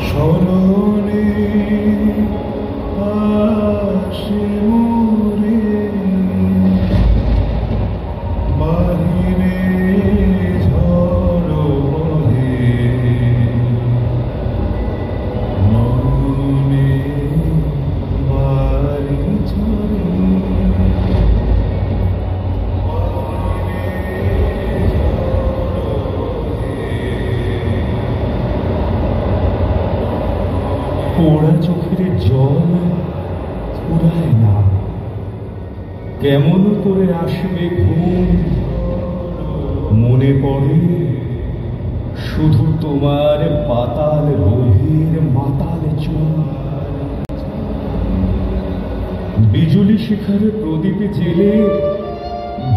স্মরণে আসে মোরে বাহিরে ঝড় বহে মনে বাড়ি ঝরে পোড়া চোখের জল ফুরায় না, কেমন করে আসবে ঘুম? মনে পড়ে শুধু তোমার পাতাল গভীর মাতাল চুল। বিজুলি শিখার প্রদীপ জেলে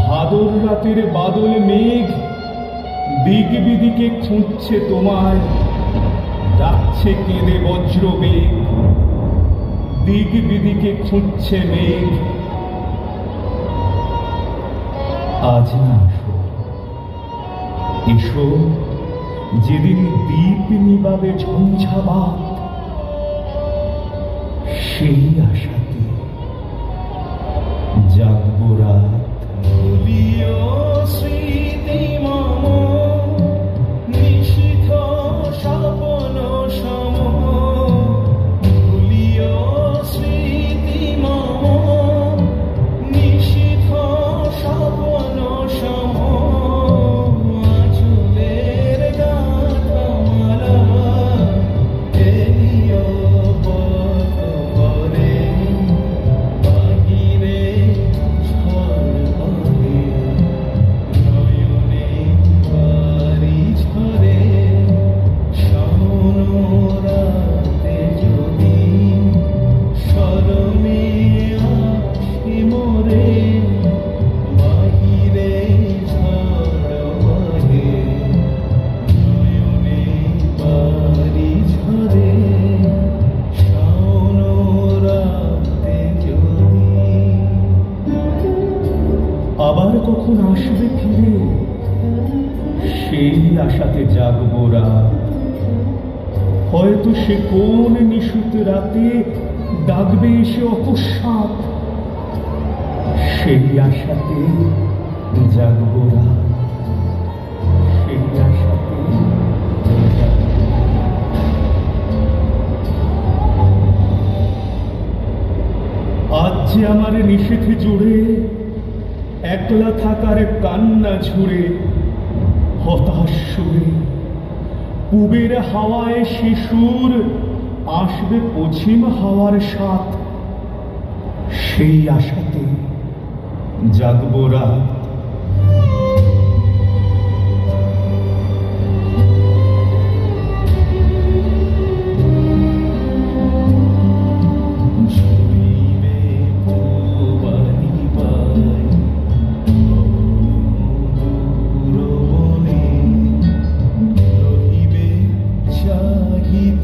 ভাদর রাতের বাদল মেঘ দিক বিদিকে খুঁজছে তোমায়, যাচ্ছে কেঁদে বজ্রবেগ। দিক বিদিকে খুঁজছে মেঘ। আজ না আসো, এসো যেদিন দ্বীপ নিবাবে ঝঞ্ঝাবাত, সেই আশাতে জাগবো রাত। ভুলিও স্মৃতি মম নিশিথ স্বপ্ন সম, ভুলিও স্মৃতি মম নিশিথ স্বপ্ন সম। আঁচলের গাঁথামালা এলিও পথ করে, বাহিরে ঝড় বহে নয়নে বাড়ি ঝরে। শাওন রাতে যদি স্মরণে আসে মোরে, বাহিরে ঝড় বহে নয়নে বাড়ি ঝরে। শাওন রাতে যদি আবার কখন আসবে ফিরে, সেই আশাতে জাগবো রাত। হয়তো সে কোন নিশুত রাতে ডাকবে এসে অকস্মাৎ, সেই আশাতে জাগবো রাত। সেই আশাতে জাগবো রাত। আজ যে আমার নিষেধে জুড়ে একলা থাকার কান্না ঝুড়ে, হতাশ সুরে পুবের হাওয়ায় শিশুর আসবে পশ্চিম হাওয়ার সাথ, সেই আশাতে জাগবো রাত।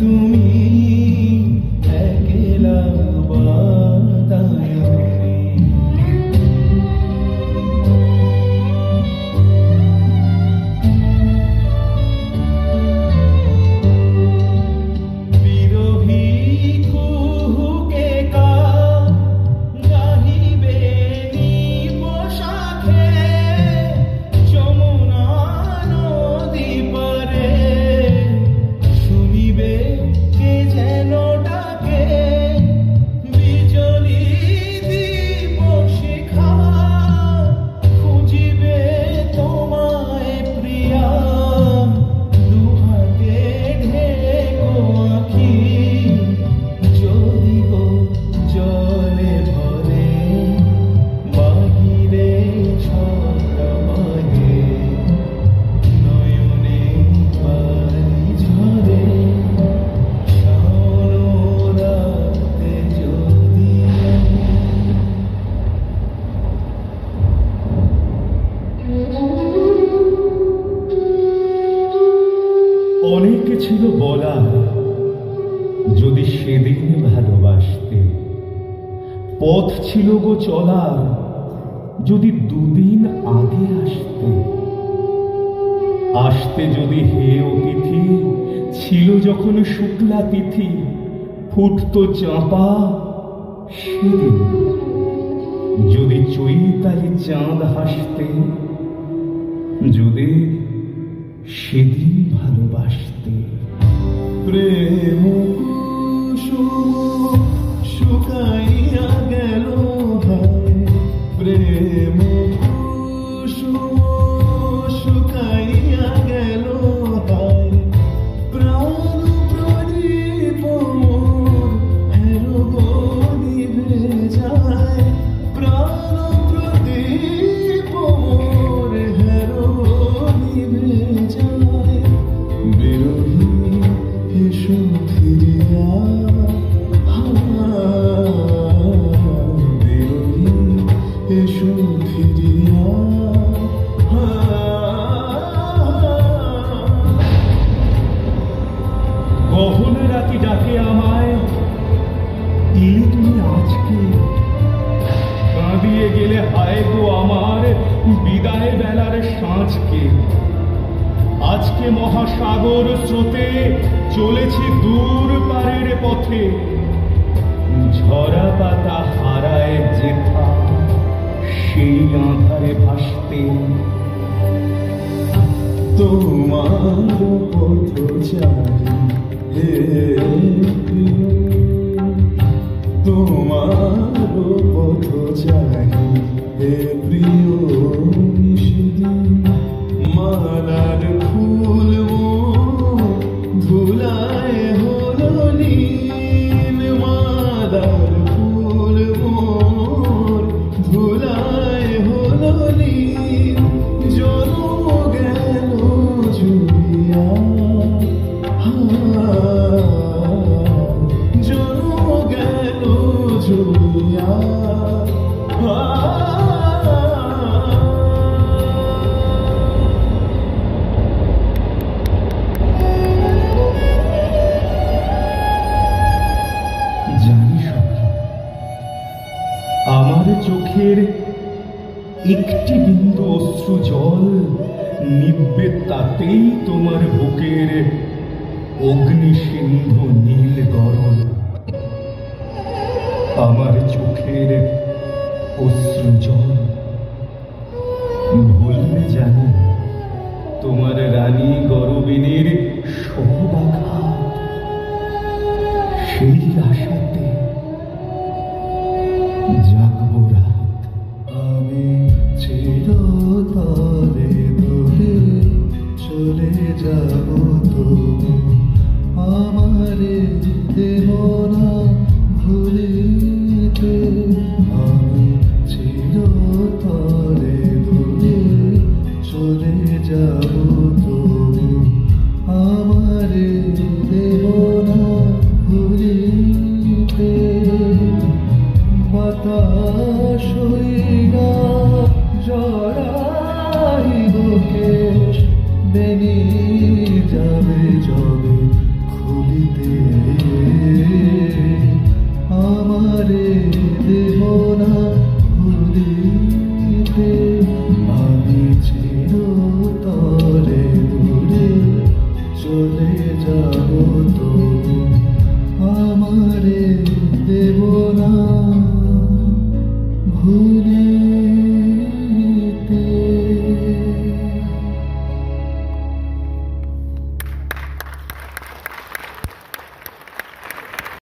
তুমি একলা বাতায়নে অনেক ছিল বলার, যদি সেদিন ভালোবাসতে। পথ ছিল গো চলার, যদি দুদিন আগে আসতে। আসতে যদি হে অতিথি ছিল যখন শুক্লা তিথি, ফুটতো চাঁপা সেদিন, যদি চৈতালি চাঁদ হাসতে, যদি সেদিন ভালোবাসতে। প্রেম কুসুম শুকাইয়া গেল হায়, প্রেম কুসুম শুকাইয়া গেল হায়, প্রাণ প্রদীপ মোর হেরো গো নিভে যায়, প্রাণ প্রদীপ মোর হেরো গো নিভে যায়। বিরোহী এসো ফিরিয়া, বিরোহী এসো ফিরিয়া। গহন রাতি ডাকে আমায়, এলে তুমি আজকে, কাঁদিয়ে গেলে হায় গো আমার বিদায় বেলার সাঁঝকে। আজকে মহাসাগর স্রোতে চলেছি দূর পারের পথে, ঝরা পাতা হারায় যেথা সেই আঁধারে ভাসতে। তোমার পথ চাই হে প্রিয়, তোমার পথ চাই হে প্রিয়। নিষেদিন মালার ফুল ধুলায় হলো নীল, মালার ফুল ধুলায় হলো নীল। জন্ম গেল ঝুলিয়া, জন্ম গেল ঝুলিয়া। জানি সখী, আমার চোখের একটি বিন্দু অশ্রু জল নিববে তাতেই তোমার বুকের অগ্নি সিন্ধু নীল গরল। আমার চোখের অশ্রু জল ভুললে জানি তোমার রানী গরবিনীর সৌবাঘাত, সেই আশাতে জাগবো রাত। আমি চিরতরে দূরে চলে যাব, তবু আমারে দেব না ভুলে।